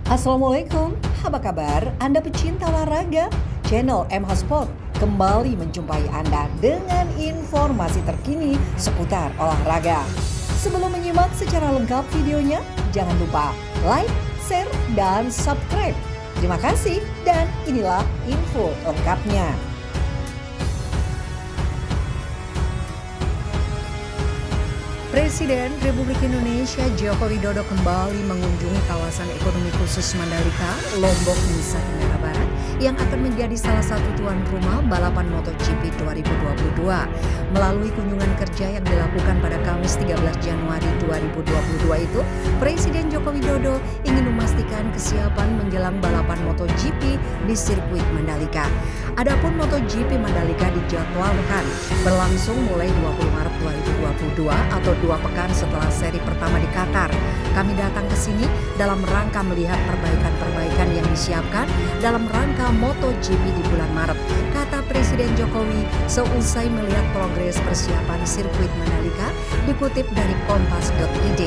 Assalamualaikum, apa kabar Anda pecinta olahraga? Channel MH Sport kembali menjumpai Anda dengan informasi terkini seputar olahraga. Sebelum menyimak secara lengkap videonya, jangan lupa like, share, dan subscribe. Terima kasih dan inilah info lengkapnya. Presiden Republik Indonesia Joko Widodo kembali mengunjungi kawasan ekonomi khusus Mandalika, Lombok, Nusa Tenggara Barat yang akan menjadi salah satu tuan rumah balapan MotoGP 2022. Melalui kunjungan kerja yang dilakukan pada Kamis 13 Januari 2022 itu, Presiden Joko Widodo ingin memastikan kesiapan menjelang balapan MotoGP di sirkuit Mandalika. Adapun MotoGP Mandalika dijadwalkan berlangsung mulai 20 Maret 2022 atau 2 pekan setelah seri pertama di Qatar. Kami datang ke sini dalam rangka melihat perbaikan-perbaikan yang disiapkan dalam rangka MotoGP di bulan Maret, kata Presiden Jokowi seusai melihat progres persiapan sirkuit Mandalika, dikutip dari kompas.id.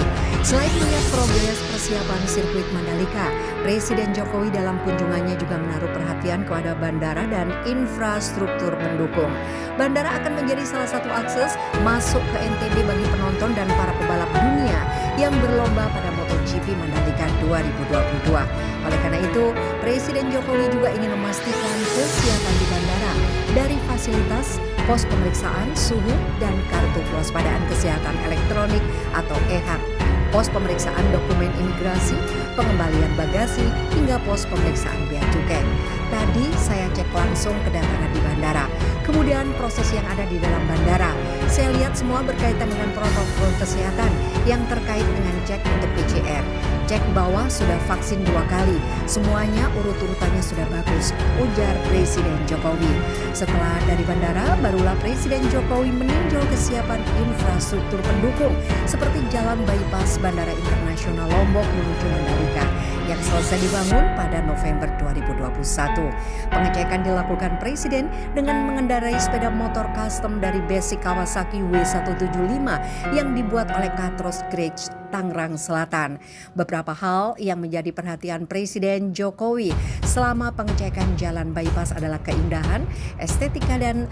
Selain melihat progres persiapan sirkuit Mandalika, Presiden Jokowi dalam kunjungannya juga menaruh perhatian kepada bandara dan infrastruktur pendukung. Bandara akan menjadi salah satu akses masuk ke NTB bagi penonton dan para pebalap dunia yang berlomba pada MotoGP Mandalika 2022. Oleh karena itu, Presiden Jokowi juga ingin memastikan kesiapan di bandara dari fasilitas, pos pemeriksaan suhu, dan kartu kewaspadaan kesehatan elektronik atau EHAK, pos pemeriksaan dokumen imigrasi, pengembalian bagasi, hingga pos pemeriksaan bea cukai. Tadi saya cek langsung kedatangan di bandara, kemudian proses yang ada di dalam bandara. Saya lihat semua berkaitan dengan protokol kesehatan yang terkait dengan cek untuk PCR. Cek bawah sudah vaksin 2 kali, semuanya urut-urutannya sudah bagus, ujar Presiden Jokowi. Setelah dari bandara, barulah Presiden Jokowi meninjau kesiapan infrastruktur pendukung seperti jalan bypass Bandara Internasional Lombok menuju Mandalika yang selesai dibangun pada November 2021. Pengecekan dilakukan Presiden dengan mengendarai sepeda motor custom dari Basic Kawasaki W175 yang dibuat oleh Katros Garage, Tangerang Selatan. Beberapa hal yang menjadi perhatian Presiden Jokowi selama pengecekan jalan bypass adalah keindahan, estetika, dan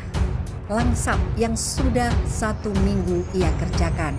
langsap yang sudah 1 minggu ia kerjakan.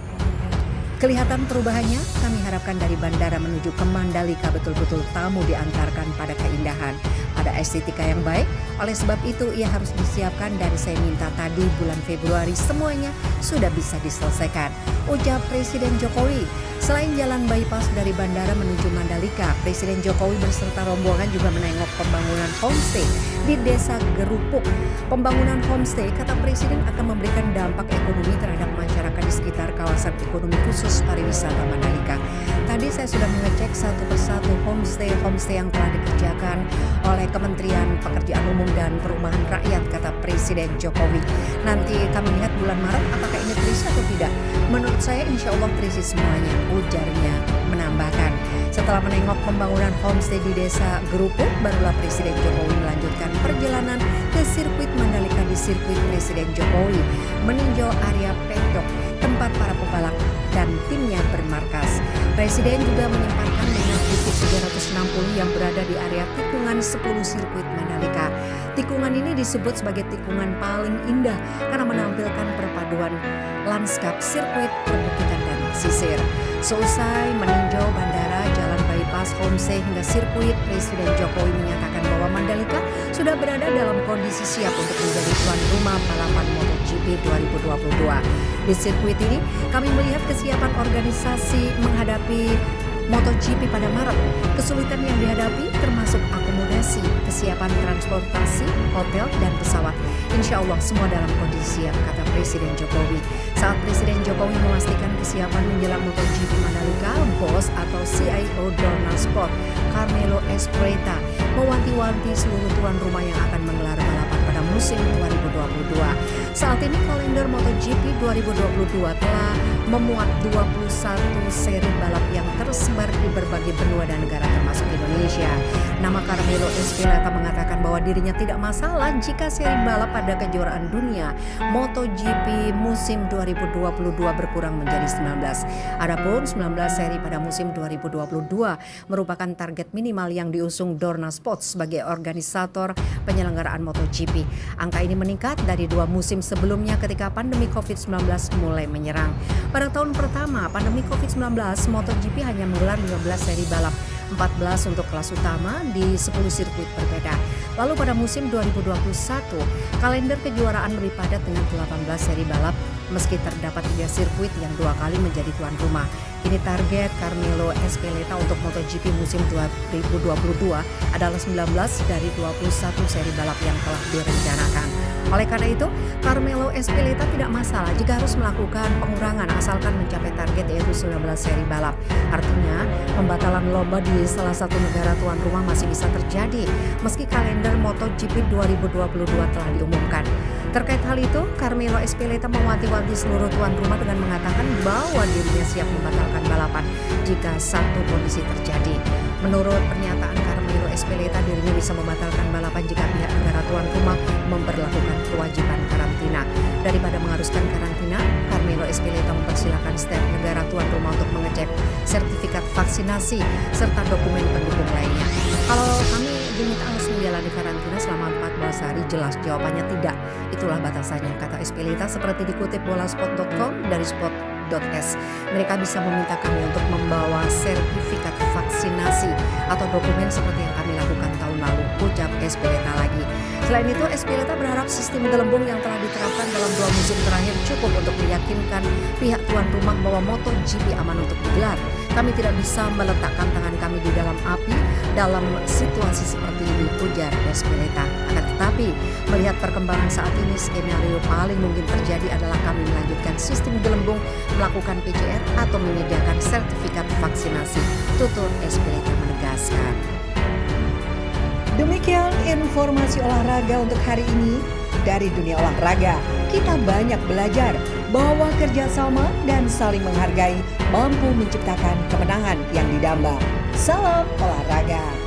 Kelihatan perubahannya, kami harapkan dari bandara menuju ke Mandalika betul-betul tamu diantarkan pada keindahan, pada estetika yang baik. Oleh sebab itu ia harus disiapkan dan saya minta tadi bulan Februari semuanya sudah bisa diselesaikan, ujar Presiden Jokowi. Selain jalan bypass dari bandara menuju Mandalika, Presiden Jokowi beserta rombongan juga menengok pembangunan homestay di Desa Gerupuk. Pembangunan homestay, kata Presiden, akan memberikan dampak ekonomi terhadap masyarakat di sekitar kawasan ekonomi khusus pariwisata Mandalika. Tadi saya sudah mengecek satu persatu homestay yang telah dikerjakan oleh Kementerian Pekerjaan Umum dan Perumahan Rakyat, kata Presiden Jokowi. Nanti kami lihat bulan Maret apakah ini terisi atau tidak. Menurut saya insya Allah terisi semuanya, ujarnya menambahkan. Setelah menengok pembangunan homestay di Desa Gerupuk, barulah Presiden Jokowi melanjutkan perjalanan ke sirkuit Mandalika. Di sirkuit, Presiden Jokowi meninjau area pedok tempat para pebalap dan timnya bermarkas. Presiden juga menyempatkan dengan titik 360 yang berada di area tikungan 10 sirkuit Mandalika. Tikungan ini disebut sebagai tikungan paling indah karena menampilkan perpaduan lanskap sirkuit, perbukitan, dan sisir. Seusai meninjau bandara, jalan bypass, homestay hingga sirkuit, Presiden Jokowi menyatakan bahwa Mandalika sudah berada dalam kondisi siap untuk menjadi tuan rumah balapan MotoGP 2022. Di sirkuit ini, kami melihat kesiapan organisasi menghadapi MotoGP pada Maret. Kesulitan yang dihadapi termasuk akomodasi, kesiapan transportasi, hotel, dan pesawat. Insya Allah semua dalam kondisi siap, kata Presiden Jokowi. Saat Presiden Jokowi memastikan kesiapan menjelang MotoGP Mandalika, bos atau CIO Dorna Sport, Carmelo Ezpeleta, mewanti-wanti seluruh tuan rumah yang akan menggelar balapan pada musim 2022. Saat ini kalender MotoGP 2022 telah memuat 21 seri balap yang tersebar di berbagai benua dan negara termasuk Indonesia. Nama Carmelo Ezpeleta mengatakan bahwa dirinya tidak masalah jika seri balap pada kejuaraan dunia MotoGP musim 2022 berkurang menjadi 19. Adapun 19 seri pada musim 2022 merupakan target minimal yang diusung Dorna Sports sebagai organisator penyelenggaraan MotoGP. Angka ini meningkat dari 2 musim sebelumnya ketika pandemi COVID-19 mulai menyerang. Pada tahun pertama pandemi COVID-19, MotoGP hanya menggelar 15 seri balap, 14 untuk kelas utama di 10 sirkuit berbeda. Lalu pada musim 2021, kalender kejuaraan lebih padat dengan 18 seri balap meski terdapat 3 sirkuit yang 2 kali menjadi tuan rumah. Kini target Carmelo Ezpeleta untuk MotoGP musim 2022 adalah 19 dari 21 seri balap yang telah direncanakan. Oleh karena itu, Carmelo Ezpeleta tidak masalah jika harus melakukan pengurangan asalkan mencapai target yaitu 19 seri balap. Artinya, pembatalan lomba di salah satu negara tuan rumah masih bisa terjadi meski kalender MotoGP 2022 telah diumumkan. Terkait hal itu, Carmelo Ezpeleta mewanti-wanti seluruh tuan rumah dengan mengatakan bahwa dirinya siap membatalkan balapan jika satu kondisi terjadi. Menurut pernyataan Carmelo Ezpeleta, dirinya bisa membatalkan balapan jika pihak negara tuan rumah memperlakukan kewajiban karantina. Daripada mengharuskan karantina, Carmelo Ezpeleta mempersilahkan setiap negara tuan rumah untuk mengecek sertifikat vaksinasi serta dokumen pendukung lainnya. Kalau kami diminta harus menjalani karantina selama 14 hari, jelas jawabannya tidak. Itulah batasannya, kata Ezpeleta seperti dikutip bolasport.com dari sport.s. Mereka bisa meminta kami untuk membawa sertifikat vaksinasi atau dokumen seperti yang kami lakukan tahun lalu, ucap Ezpeleta lagi. Selain itu, Ezpeleta berharap sistem gelembung yang telah diterapkan dalam 2 musim terakhir cukup untuk meyakinkan pihak tuan rumah bahwa MotoGP aman untuk digelar. Kami tidak bisa meletakkan tangan kami di dalam api dalam situasi seperti ini, ujar Ezpeleta. Akan tetapi, melihat perkembangan saat ini, skenario paling mungkin terjadi adalah kami melanjutkan sistem gelembung, melakukan PCR atau menyediakan sertifikat vaksinasi, tutur Ezpeleta menegaskan. Demikian informasi olahraga untuk hari ini. Dari dunia olahraga, kita banyak belajar bahwa kerjasama dan saling menghargai mampu menciptakan kemenangan yang didamba. Salam olahraga.